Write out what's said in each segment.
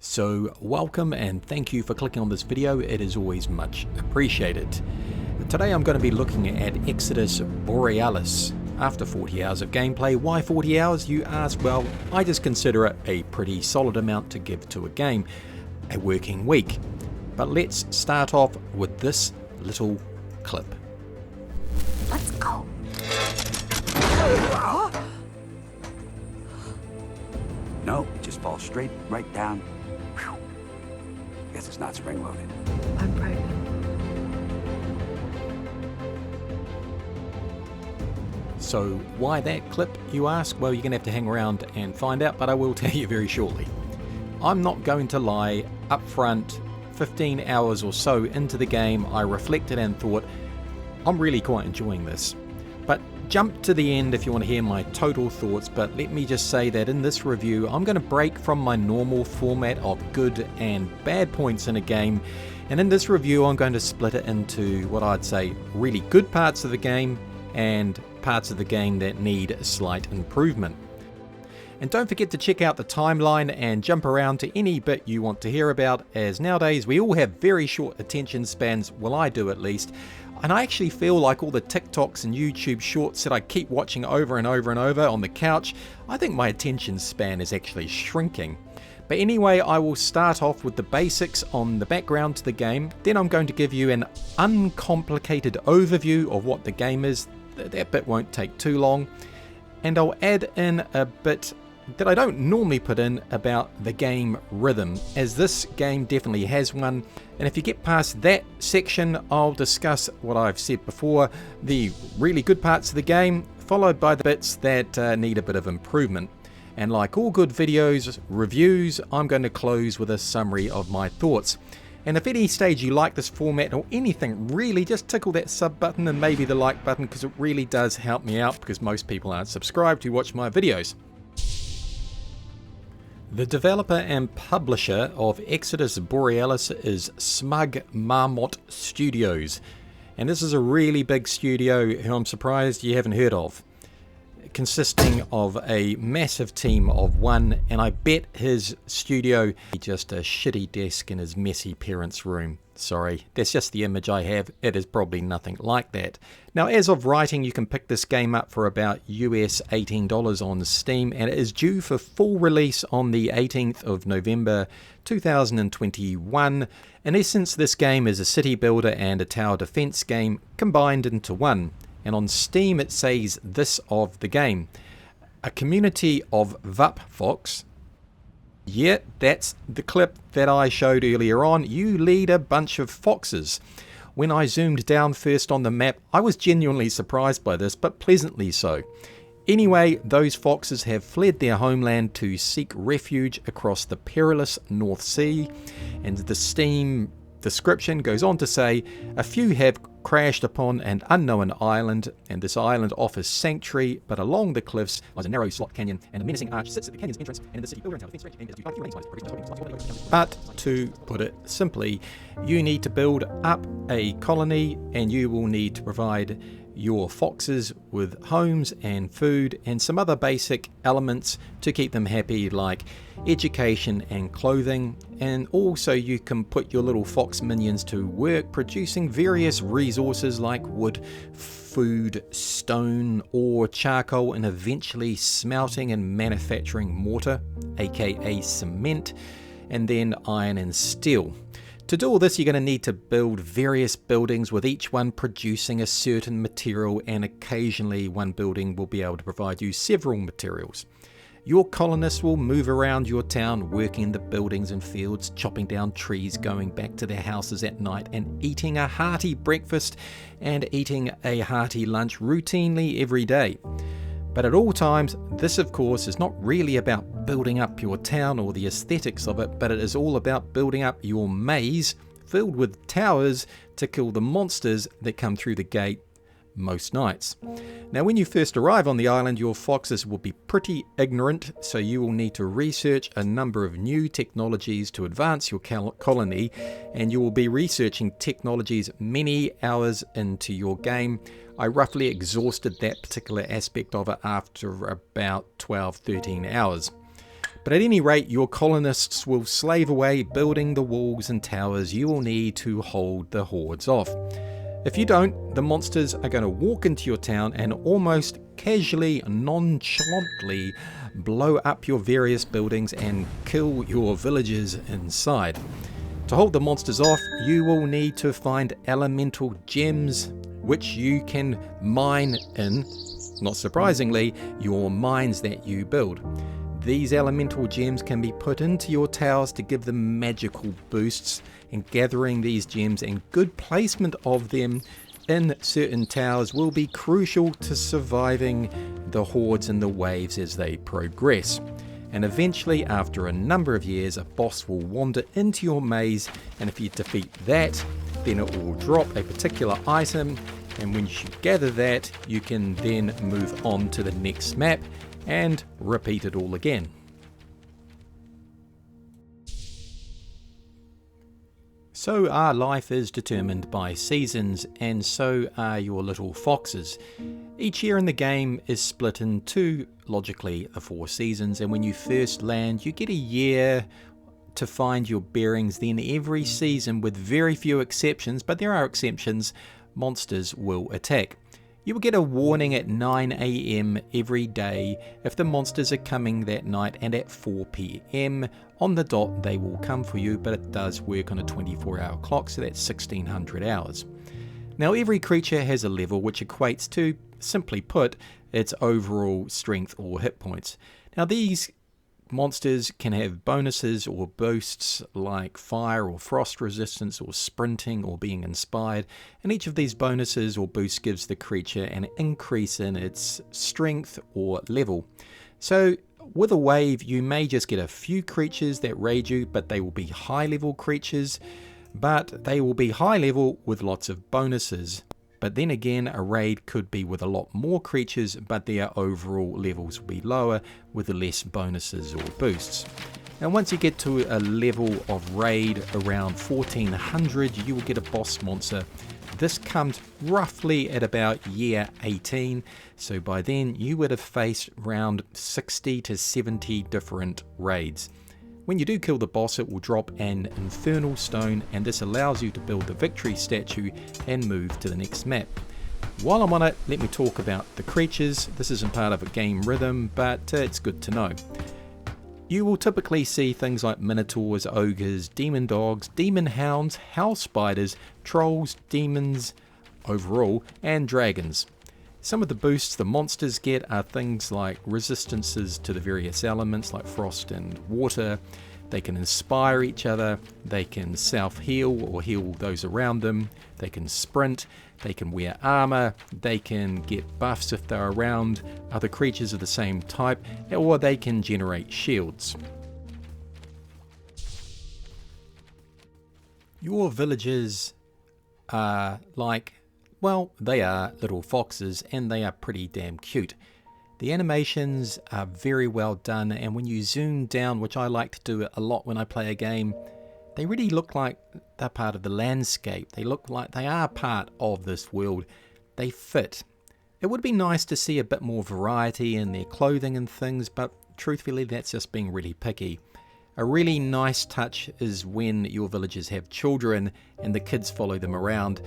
So welcome and thank you for clicking on this video, it is always much appreciated. Today I'm going to be looking at Exodus Borealis. After 40 hours of gameplay, why 40 hours you ask? Well, I just consider it a pretty solid amount to give to a game, a working week. But let's start off with this little clip. Let's go. No, just fall straight right down. Whew. Guess it's not spring-loaded. I'm pregnant. So why that clip, you ask? Well, you're going to have to hang around and find out, but I will tell you very shortly. I'm not going to lie, up front, 15 hours or so into the game, I reflected and thought, I'm really quite enjoying this. But jump to the end if you want to hear my total thoughts, but let me just say that in this review I'm going to break from my normal format of good and bad points in a game, and in this review I'm going to split it into what I'd say really good parts of the game and parts of the game that need a slight improvement. And don't forget to check out the timeline and jump around to any bit you want to hear about, as nowadays we all have very short attention spans, well I do at least. And I actually feel like all the TikToks and YouTube shorts that I keep watching over and over and over on the couch, I think my attention span is actually shrinking. But anyway, I will start off with the basics on the background to the game. Then I'm going to give you an uncomplicated overview of what the game is. That bit won't take too long. And I'll add in a bit that I don't normally put in about the game rhythm, as this game definitely has one. And if you get past that section, I'll discuss what I've said before, the really good parts of the game, followed by the bits that need a bit of improvement. And like all good videos, reviews, I'm going to close with a summary of my thoughts. And if at any stage you like this format or anything, really just tickle that sub button and maybe the like button, because it really does help me out, because most people aren't subscribed who watch my videos. The developer and publisher of Exodus Borealis is smug Marmot Studios, and this is a really big studio who I'm surprised you haven't heard of, consisting of a massive team of one, and I bet his studio is just a shitty desk in his messy parents' room. Sorry, that's just the image I have. It is probably nothing like that. Now, as of writing, you can pick this game up for about US $18 on Steam, and it is due for full release on the 18th of November 2021. In essence, this game is a city builder and a tower defense game combined into one. And on Steam it says this of the game: a community of Vup Fox. Yeah, that's the clip that I showed earlier on. You lead a bunch of foxes. When I zoomed down first on the map, I was genuinely surprised by this, but pleasantly so. Anyway, those foxes have fled their homeland to seek refuge across the perilous North Sea, and the Steam description goes on to say, a few have crashed upon an unknown island, and this island offers sanctuary, but along the cliffs lies a narrow slot canyon, and a menacing arch sits at the canyon's entrance, and in the city builder and tower defense stretch. But to put it simply, you need to build up a colony, and you will need to provide your foxes with homes and food and some other basic elements to keep them happy, like education and clothing. And also you can put your little fox minions to work producing various resources like wood, food, stone, ore, charcoal, and eventually smelting and manufacturing mortar, aka cement, and then iron and steel. To do all this, you're going to need to build various buildings, with each one producing a certain material, and occasionally one building will be able to provide you several materials. Your colonists will move around your town, working in the buildings and fields, chopping down trees, going back to their houses at night, and eating a hearty breakfast and eating a hearty lunch routinely every day. But at all times, this of course is not really about building up your town or the aesthetics of it, but it is all about building up your maze filled with towers to kill the monsters that come through the gate most nights. Now, when you first arrive on the island, your foxes will be pretty ignorant, so you will need to research a number of new technologies to advance your colony, and you will be researching technologies many hours into your game. I roughly exhausted that particular aspect of it after about 12-13 hours. But at any rate, your colonists will slave away building the walls and towers you will need to hold the hordes off. If you don't, the monsters are going to walk into your town and almost casually, nonchalantly blow up your various buildings and kill your villagers inside. To hold the monsters off, you will need to find elemental gems which you can mine in, not surprisingly, your mines that you build. These elemental gems can be put into your towers to give them magical boosts, and gathering these gems and good placement of them in certain towers will be crucial to surviving the hordes and the waves as they progress. And eventually, after a number of years, a boss will wander into your maze, and if you defeat that, then it will drop a particular item, and when you gather that, you can then move on to the next map and repeat it all again. So our life is determined by seasons, and so are your little foxes. Each year in the game is split into, logically, the 4 seasons, and when you first land, you get a year to find your bearings. Then every season, with very few exceptions, but there are exceptions, monsters will attack. You will get a warning at 9 AM every day if the monsters are coming that night, and at 4 PM on the dot they will come for you, but it does work on a 24-hour clock, so that's 1600 hours. Now every creature has a level which equates to, simply put, its overall strength or hit points. Now these monsters can have bonuses or boosts like fire or frost resistance or sprinting or being inspired, and each of these bonuses or boosts gives the creature an increase in its strength or level. So with a wave you may just get a few creatures that raid you, but they will be high level creatures, but they will be high level with lots of bonuses. But then again, a raid could be with a lot more creatures, but their overall levels will be lower with less bonuses or boosts. Now once you get to a level of raid around 1400, you will get a boss monster. This comes roughly at about year 18, so by then you would have faced around 60 to 70 different raids. When you do kill the boss, it will drop an infernal stone, and this allows you to build the victory statue and move to the next map. While I'm on it, let me talk about the creatures. This isn't part of a game rhythm, but it's good to know. You will typically see things like minotaurs, ogres, demon dogs, demon hounds, house spiders, trolls, demons overall, and dragons. Some of the boosts the monsters get are things like resistances to the various elements like frost and water. They can inspire each other, they can self-heal or heal those around them, they can sprint, they can wear armor, they can get buffs if they're around other creatures of the same type, or they can generate shields. Your villagers are like, well, they are little foxes, and they are pretty damn cute. The animations are very well done, and when you zoom down, which I like to do a lot when I play a game, they really look like they're part of the landscape. They look like they are part of this world. They fit. It would be nice to see a bit more variety in their clothing and things, but truthfully that's just being really picky. A really nice touch is when your villagers have children and the kids follow them around,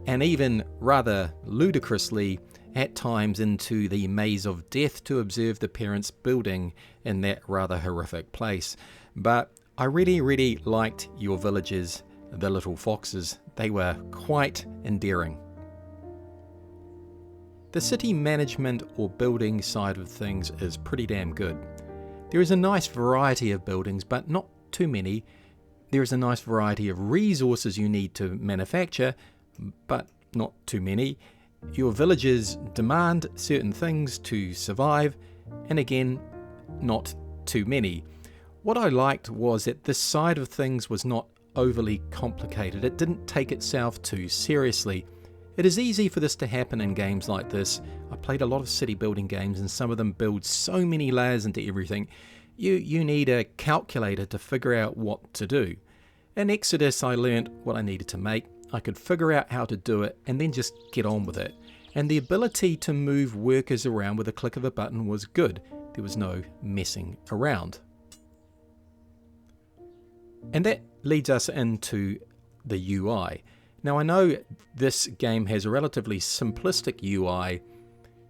and even rather ludicrously at times into the maze of death to observe the parents building in that rather horrific place. But I really liked your villagers, the little foxes. They were quite endearing. The city management or building side of things is pretty damn good. There is a nice variety of buildings, but not too many. There is a nice variety of resources you need to manufacture, but not too many. Your villagers demand certain things to survive, and again, not too many. What I liked was that this side of things was not overly complicated. It didn't take itself too seriously. It is easy for this to happen in games like this. I played a lot of city building games, and some of them build so many layers into everything. You need a calculator to figure out what to do. In Exodus, I learned what I needed to make. I could figure out how to do it and then just get on with it. And the ability to move workers around with a click of a button was good. There was no messing around. And that leads us into the UI. Now I know this game has a relatively simplistic UI,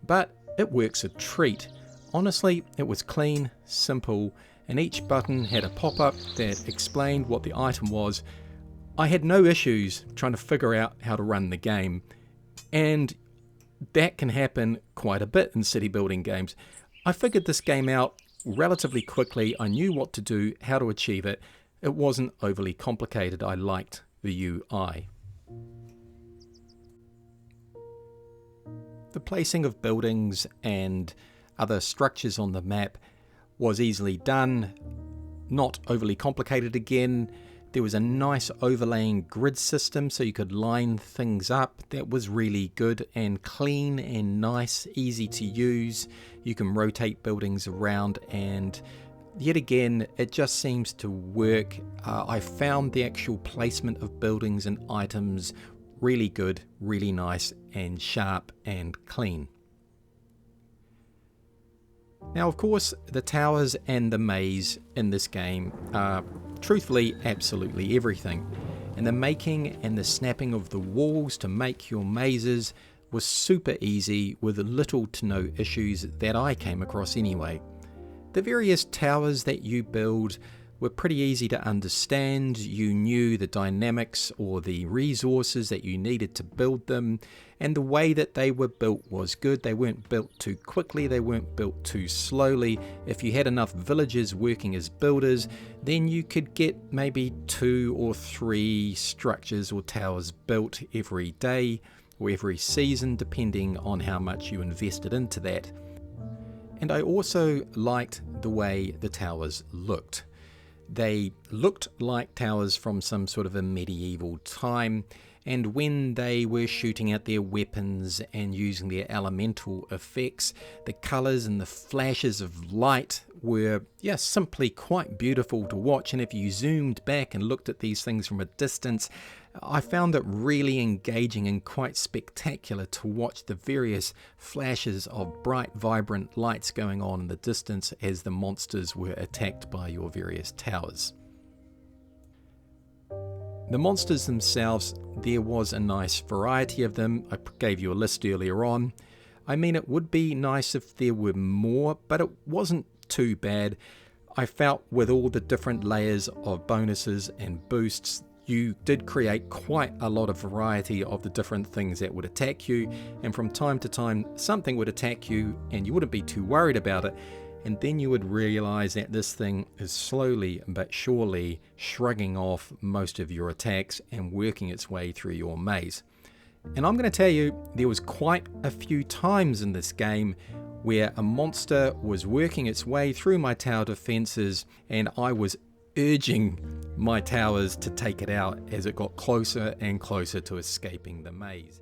but it works a treat. Honestly, it was clean, simple, and each button had a pop-up that explained what the item was. I had no issues trying to figure out how to run the game, and that can happen quite a bit in city building games. I figured this game out relatively quickly. I knew what to do, how to achieve it. It wasn't overly complicated. I liked the UI. The placing of buildings and other structures on the map was easily done, not overly complicated again. There was a nice overlaying grid system so you could line things up. That was really good and clean and nice, easy to use. You can rotate buildings around, and yet again, it just seems to work. I found the actual placement of buildings and items really good, really nice and sharp and clean. Now, of course, the towers and the maze in this game are truthfully absolutely everything. And the making and the snapping of the walls to make your mazes was super easy with little to no issues that I came across anyway. The various towers that you build were pretty easy to understand. You knew the dynamics or the resources that you needed to build them, and the way that they were built was good. They weren't built too quickly, they weren't built too slowly. If you had enough villagers working as builders, then you could get maybe 2 or 3 structures or towers built every day or every season, depending on how much you invested into that. And I also liked the way the towers looked. They looked like towers from some sort of a medieval time, and when they were shooting out their weapons and using their elemental effects, the colours and the flashes of light were simply quite beautiful to watch. And if you zoomed back and looked at these things from a distance, I found it really engaging and quite spectacular to watch the various flashes of bright, vibrant lights going on in the distance as the monsters were attacked by your various towers. The monsters themselves, there was a nice variety of them. I gave you a list earlier on. I mean, it would be nice if there were more, but it wasn't too bad. I felt with all the different layers of bonuses and boosts, you did create quite a lot of variety of the different things that would attack you, and from time to time something would attack you and you wouldn't be too worried about it, and then you would realize that this thing is slowly but surely shrugging off most of your attacks and working its way through your maze. And I'm going to tell you, there was quite a few times in this game where a monster was working its way through my tower defenses and I was urging my towers to take it out as it got closer and closer to escaping the maze.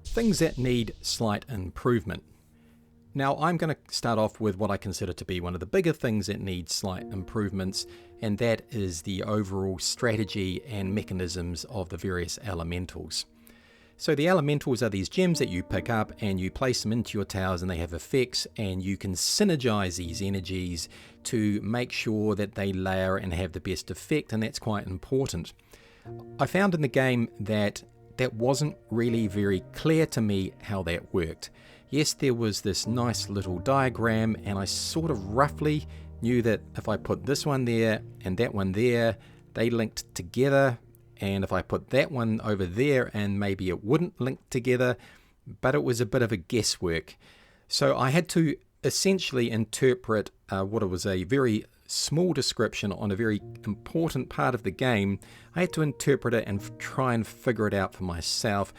Things that need slight improvement. Now I'm going to start off with what I consider to be one of the bigger things that needs slight improvements, and that is the overall strategy and mechanisms of the various elementals. So the elementals are these gems that you pick up and you place them into your towers, and they have effects, and you can synergize these energies to make sure that they layer and have the best effect, and that's quite important. I found in the game that wasn't really very clear to me how that worked. Yes, there was this nice little diagram, and I sort of roughly knew that if I put this one there and that one there, they linked together. And if I put that one over there, and maybe it wouldn't link together, but it was a bit of a guesswork. So I had to essentially interpret what was a very small description on a very important part of the game. I had to interpret it and try and figure it out for myself.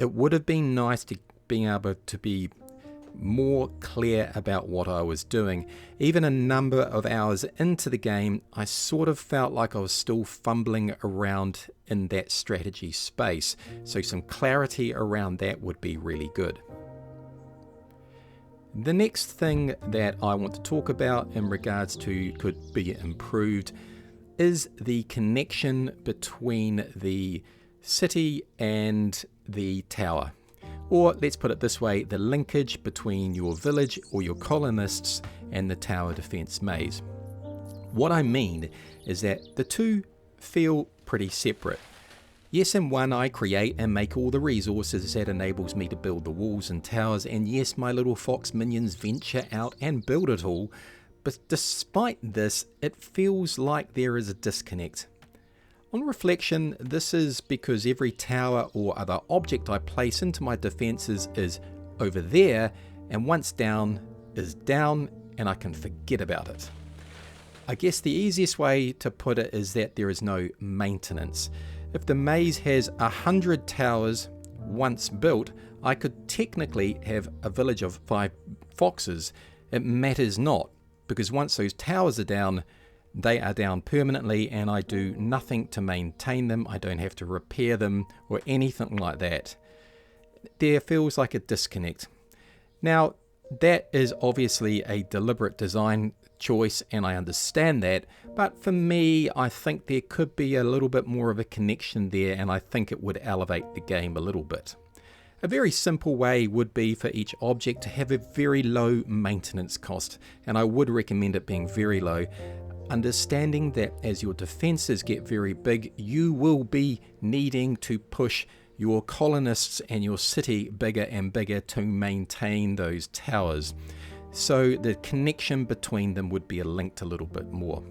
It would have been nice to being able to be more clear about what I was doing. Even a number of hours into the game, I sort of felt like I was still fumbling around in that strategy space. So some clarity around that would be really good. The next thing that I want to talk about in regards to could be improved is the connection between the city and the tower. Or let's put it this way, the linkage between your village or your colonists and the tower defense maze. What I mean is that the two feel pretty separate. Yes, in one I create and make all the resources that enables me to build the walls and towers, and yes, my little fox minions venture out and build it all, but despite this, it feels like there is a disconnect. On reflection, this is because every tower or other object I place into my defences is over there, and once down is down, and I can forget about it. I guess the easiest way to put it is that there is no maintenance. If the maze has 100 towers once built, I could technically have a village of 5 foxes. It matters not, because once those towers are down, they are down permanently, and I do nothing to maintain them. I don't have to repair them or anything like that. There feels like a disconnect. Now, that is obviously a deliberate design choice, and I understand that, but for me, I think there could be a little bit more of a connection there, and I think it would elevate the game a little bit. A very simple way would be for each object to have a very low maintenance cost, and I would recommend it being very low, understanding that as your defenses get very big, you will be needing to push your colonists and your city bigger and bigger to maintain those towers. So the connection between them would be linked a little bit more.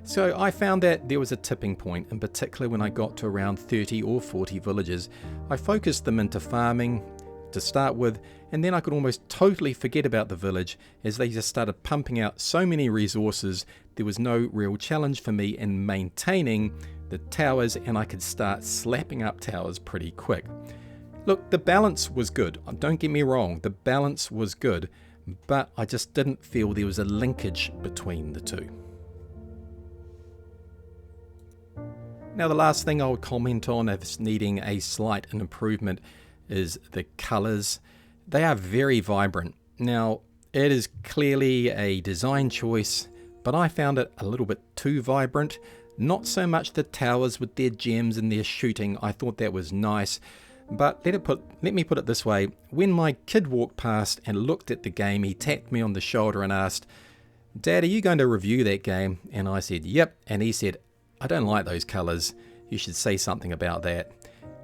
So I found that there was a tipping point, in particular when I got to around 30 or 40 villages. I focused them into farming to start with, and then I could almost totally forget about the village as they just started pumping out so many resources. There was no real challenge for me in maintaining the towers, and I could start slapping up towers pretty quick. Look, the balance was good. Don't get me wrong, the balance was good, but I just didn't feel there was a linkage between the two. Now, the last thing I would comment on as needing a slight improvement is the colours. They are very vibrant. Now, it is clearly a design choice, but I found it a little bit too vibrant. Not so much the towers with their gems and their shooting. I thought that was nice. But let me put it this way. When my kid walked past and looked at the game, he tapped me on the shoulder and asked, "Dad, are you going to review that game?" And I said, "Yep." And he said, "I don't like those colours. You should say something about that."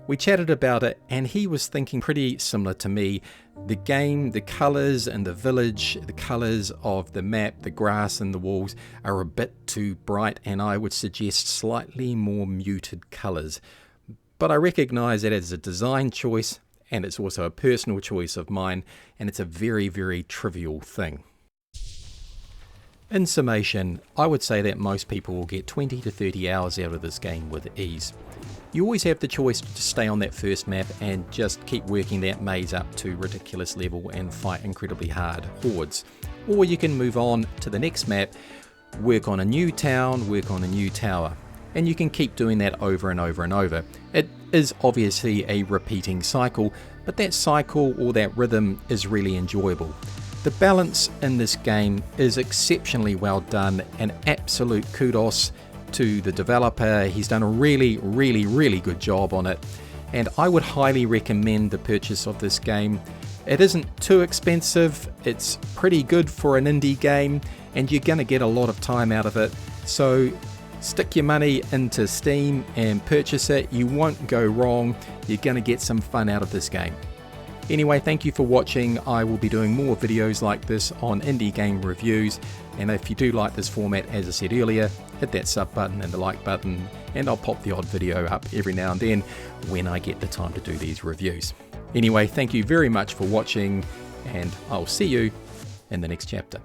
We chatted about it, and he was thinking pretty similar to me. The game, the colours and the village, the colours of the map, the grass and the walls are a bit too bright, and I would suggest slightly more muted colours. But I recognise that it's a design choice, and it's also a personal choice of mine, and it's a very, very trivial thing. In summation, I would say that most people will get 20 to 30 hours out of this game with ease. You always have the choice to stay on that first map and just keep working that maze up to ridiculous level and fight incredibly hard hordes. Or you can move on to the next map, work on a new town, work on a new tower. And you can keep doing that over and over and over. It is obviously a repeating cycle, but that cycle or that rhythm is really enjoyable. The balance in this game is exceptionally well done, and absolute kudos to the developer. He's done a really, really, really good job on it, and I would highly recommend the purchase of this game. It isn't too expensive, it's pretty good for an indie game, and you're going to get a lot of time out of it. So stick your money into Steam and purchase it. You won't go wrong. You're going to get some fun out of this game. Anyway, thank you for watching. I will be doing more videos like this on indie game reviews, and if you do like this format, as I said earlier, hit that sub button and the like button, and I'll pop the odd video up every now and then when I get the time to do these reviews. Anyway, thank you very much for watching, and I'll see you in the next chapter.